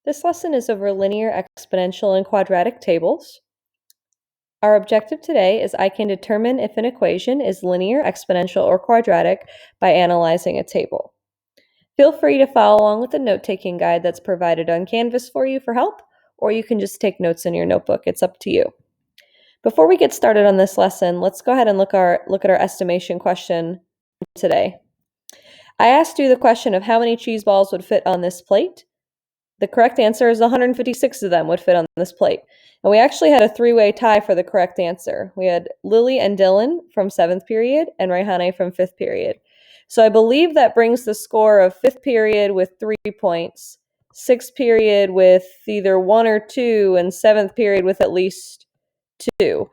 This lesson is over linear, exponential, and quadratic tables. Our objective today is I can determine if an equation is linear, exponential, or quadratic by analyzing a table. Feel free to follow along with the note-taking guide that's provided on Canvas for you for help, or you can just take notes in your notebook. It's up to you. Before we get started on this lesson, let's go ahead and look at our estimation question today. I asked you the question of how many cheese balls would fit on this plate. The correct answer is 156 of them would fit on this plate. And we actually had a three-way tie for the correct answer. We had Lily and Dylan from 7th period and Raihane from 5th period. So I believe that brings the score of 5th period with 3 points, 6th period with either 1 or 2, and 7th period with at least 2,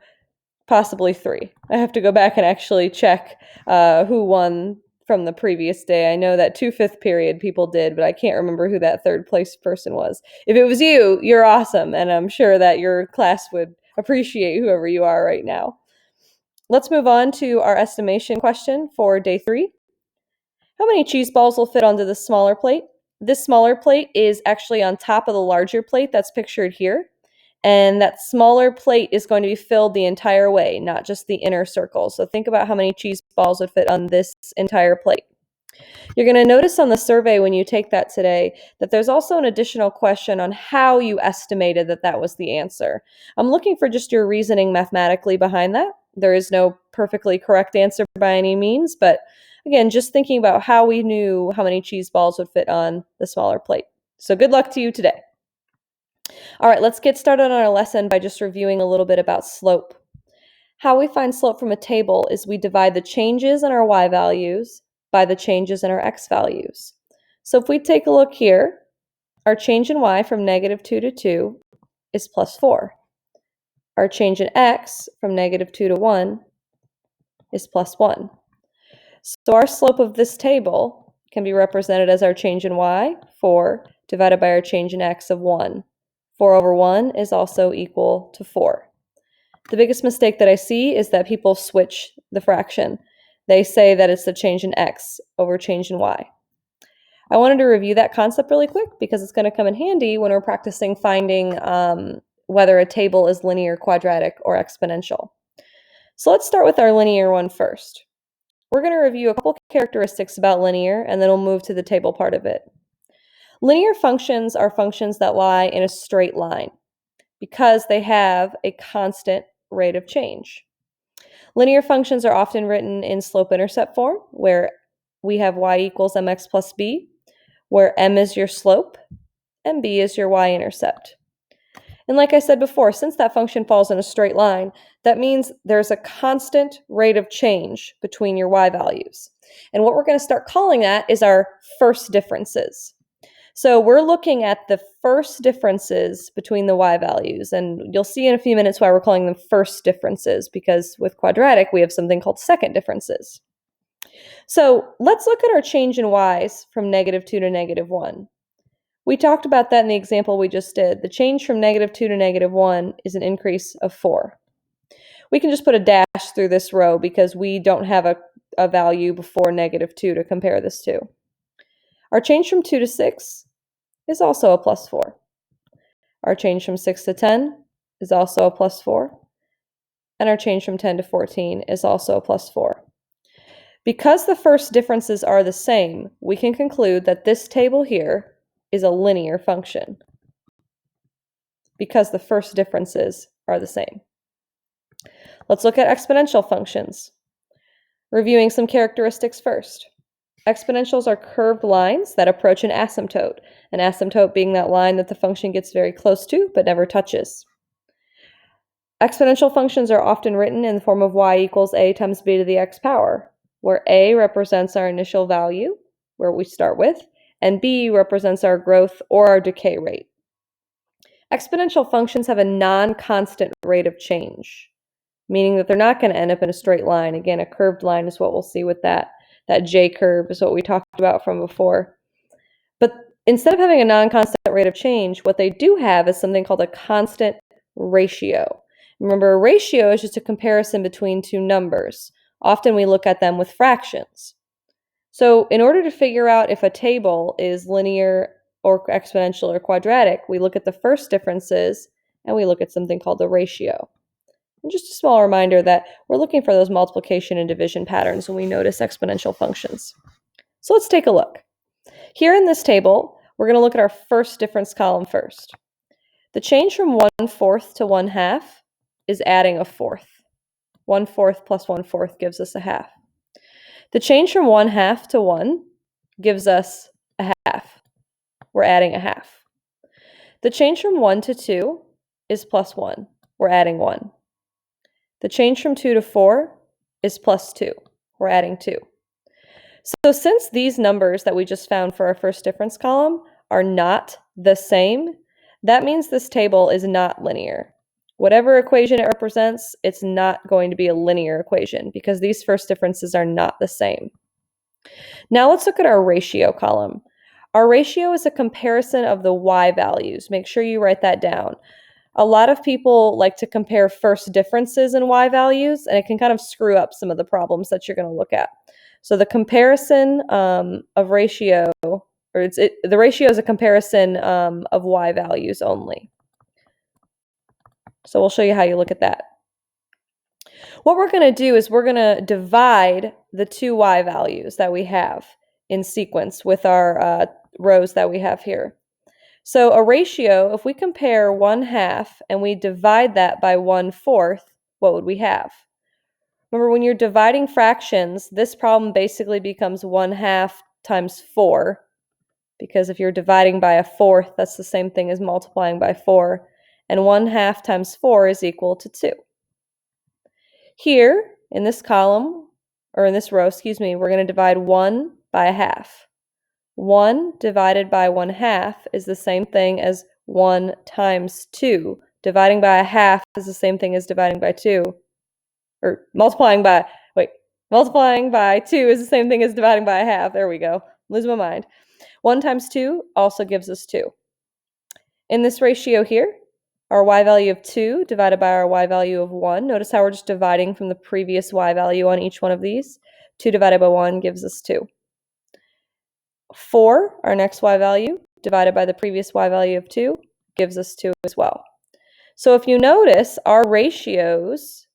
possibly 3. I have to go back and actually check who won from the previous day. I know that 2 5th period people did, but I can't remember who that third place person was. If it was you, you're awesome, and I'm sure that your class would appreciate whoever you are right now. Let's move on to our estimation question for day 3. How many cheese balls will fit onto this smaller plate? This smaller plate is actually on top of the larger plate that's pictured here. And that smaller plate is going to be filled the entire way, not just the inner circle. So think about how many cheese balls would fit on this entire plate. You're going to notice on the survey when you take that today that there's also an additional question on how you estimated that that was the answer. I'm looking for just your reasoning mathematically behind that. There is no perfectly correct answer by any means, but again, just thinking about how we knew how many cheese balls would fit on the smaller plate. So good luck to you today. All right, let's get started on our lesson by just reviewing a little bit about slope. How we find slope from a table is we divide the changes in our y values by the changes in our x values. So if we take a look here, our change in y from -2 to 2 is +4. Our change in x from -2 to 1 is +1. So our slope of this table can be represented as our change in y, 4, divided by our change in x of 1. 4 over 1 is also equal to 4. The biggest mistake that I see is that people switch the fraction. They say that it's the change in x over change in y. I wanted to review that concept really quick because it's going to come in handy when we're practicing finding whether a table is linear, quadratic, or exponential. So let's start with our linear one first. We're going to review a couple characteristics about linear, and then we'll move to the table part of it. Linear functions are functions that lie in a straight line because they have a constant rate of change. Linear functions are often written in slope-intercept form, where we have y equals mx plus b, where m is your slope and b is your y-intercept. And like I said before, since that function falls in a straight line, that means there's a constant rate of change between your y values. And what we're going to start calling that is our first differences. So we're looking at the first differences between the y values, and you'll see in a few minutes why we're calling them first differences, because with quadratic, we have something called second differences. So let's look at our change in y's from -2 to -1. We talked about that in the example we just did. The change from -2 to -1 is an increase of 4. We can just put a dash through this row because we don't have a value before -2 to compare this to. Our change from 2 to 6 is also a +4. Our change from 6 to 10 is also a +4. And our change from 10 to 14 is also a +4. Because the first differences are the same, we can conclude that this table here is a linear function because the first differences are the same. Let's look at exponential functions. Reviewing some characteristics first. Exponentials are curved lines that approach an asymptote being that line that the function gets very close to but never touches. Exponential functions are often written in the form of y equals a times b to the x power, where a represents our initial value, where we start with, and b represents our growth or our decay rate. Exponential functions have a non-constant rate of change, meaning that they're not going to end up in a straight line. Again, a curved line is what we'll see with that. That J-curve is what we talked about from before. But instead of having a non-constant rate of change, what they do have is something called a constant ratio. Remember, a ratio is just a comparison between two numbers. Often we look at them with fractions. So in order to figure out if a table is linear, or exponential or quadratic, we look at the first differences and we look at something called the ratio. And just a small reminder that we're looking for those multiplication and division patterns when we notice exponential functions. So let's take a look. Here in this table, we're going to look at our first difference column first. The change from 1/4 to 1/2 is adding a fourth. 1/4 plus 1/4 gives us a half. The change from 1/2 to 1 gives us a half. We're adding a half. The change from 1 to 2 is plus 1. We're adding 1. The change from 2 to 4 is plus 2. We're adding 2. So since these numbers that we just found for our first difference column are not the same, that means this table is not linear. Whatever equation it represents, it's not going to be a linear equation because these first differences are not the same. Now let's look at our ratio column. Our ratio is a comparison of the y values. Make sure you write that down. A lot of people like to compare first differences in y values, and it can kind of screw up some of the problems that you're going to look at. So the comparison of ratio, or the ratio is a comparison of y values only. So we'll show you how you look at that. What we're going to do is we're going to divide the two y values that we have in sequence with our rows that we have here. So a ratio, if we compare 1/2 and we divide that by 1/4, what would we have? Remember, when you're dividing fractions, this problem basically becomes 1/2 times 4, because if you're dividing by a fourth, that's the same thing as multiplying by 4, and 1/2 times 4 is equal to 2. Here, in this column, or in this row, we're going to divide 1 by a half. 1 divided by 1/2 is the same thing as 1 times 2. Dividing by a half is the same thing as dividing by 2. Or multiplying by 2 is the same thing as dividing by a half. There we go. Lose my mind. 1 times 2 also gives us 2. In this ratio here, our y value of 2 divided by our y value of 1. Notice how we're just dividing from the previous y value on each one of these. 2 divided by 1 gives us 2. 4, our next y value, divided by the previous y value of 2, gives us 2 as well. So if you notice, our ratios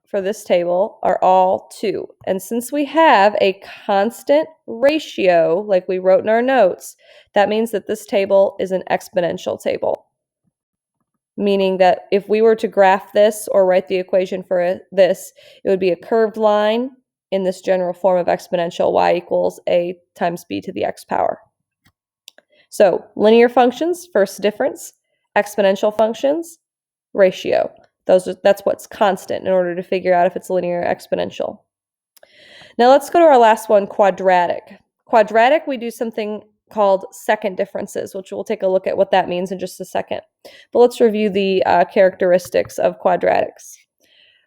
for this table are all 2. And since we have a constant ratio, like we wrote in our notes, that means that this table is an exponential table. Meaning that if we were to graph this or write the equation for this, it would be a curved line in this general form of exponential, y equals a times b to the x power. So linear functions, first difference; exponential functions, ratio. That's what's constant in order to figure out if it's linear or exponential. Now let's go to our last one, quadratic. Quadratic, we do something called second differences, which we'll take a look at what that means in just a second. But let's review the characteristics of quadratics.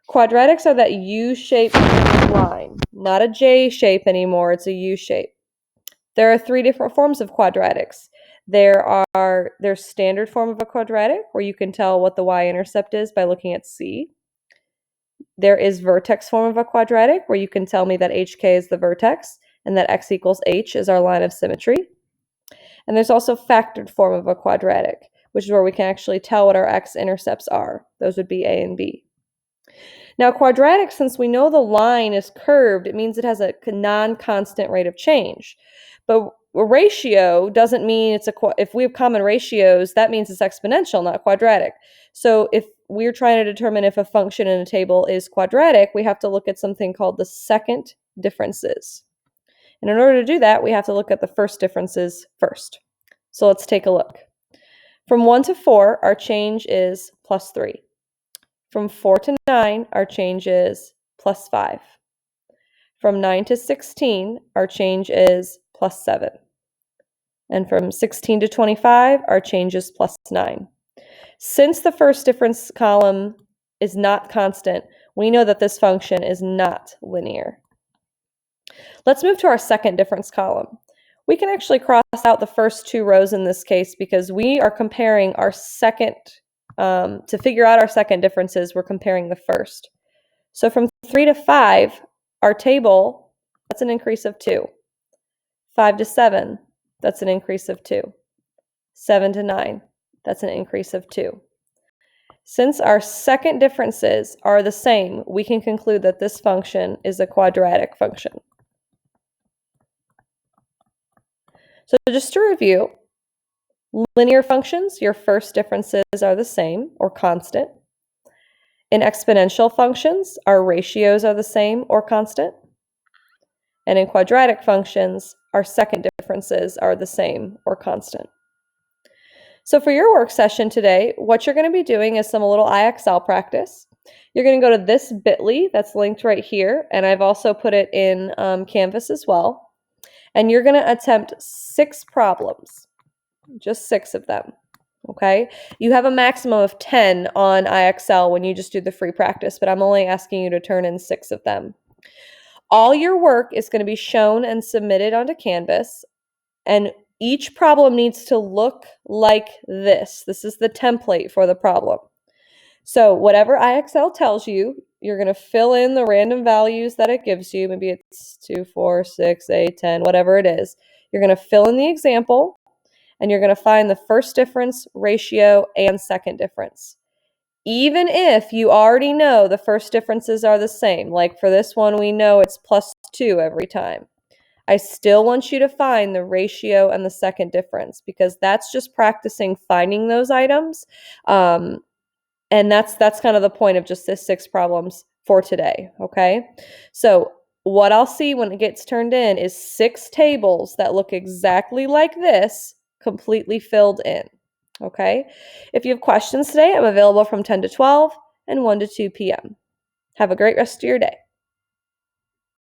Quadratics are that U-shaped line, not a J shape anymore, it's a U shape. There are 3 different forms of quadratics. There's standard form of a quadratic, where you can tell what the y-intercept is by looking at C. There is vertex form of a quadratic, where you can tell me that HK is the vertex, and that x equals h is our line of symmetry. And there's also factored form of a quadratic, which is where we can actually tell what our x-intercepts are. Those would be A and B. Now, quadratic, since we know the line is curved, it means it has a non-constant rate of change. But a ratio doesn't mean if we have common ratios, that means it's exponential, not quadratic. So if we're trying to determine if a function in a table is quadratic, we have to look at something called the second differences. And in order to do that, we have to look at the first differences first. So let's take a look. From 1 to 4, our change is plus 3. From 4 to 9, our change is plus 5. From 9 to 16, our change is plus 7. And from 16 to 25, our change is plus 9. Since the first difference column is not constant, we know that this function is not linear. Let's move to our second difference column. We can actually cross out the first 2 rows in this case because we are comparing our second, to figure out our second differences, we're comparing the first. So from 3 to 5, our table, that's an increase of 2. 5 to 7, that's an increase of 2. 7 to 9. That's an increase of 2. Since our second differences are the same, we can conclude that this function is a quadratic function. So just to review, linear functions, your first differences are the same or constant. In exponential functions, our ratios are the same or constant. And in quadratic functions, our second differences are the same or constant. So for your work session today, what you're going to be doing is some little IXL practice. You're going to go to this bit.ly that's linked right here, and I've also put it in Canvas as well. And you're going to attempt 6 problems, just 6 of them. Okay, you have a maximum of 10 on IXL when you just do the free practice, but I'm only asking you to turn in 6 of them. All your work is going to be shown and submitted onto Canvas, and each problem needs to look like this. This is the template for the problem. So whatever IXL tells you, you're going to fill in the random values that it gives you. Maybe it's 2, 4, 6, 8, 10, whatever it is. You're going to fill in the example, and you're going to find the first difference, ratio, and second difference. Even if you already know the first differences are the same, like for this one, we know it's +2 every time. I still want you to find the ratio and the second difference, because that's just practicing finding those items. And that's kind of the point of just this 6 problems for today, okay? So what I'll see when it gets turned in is 6 tables that look exactly like this, completely filled in, okay? If you have questions today, I'm available from 10 to 12 and 1 to 2 p.m. Have a great rest of your day.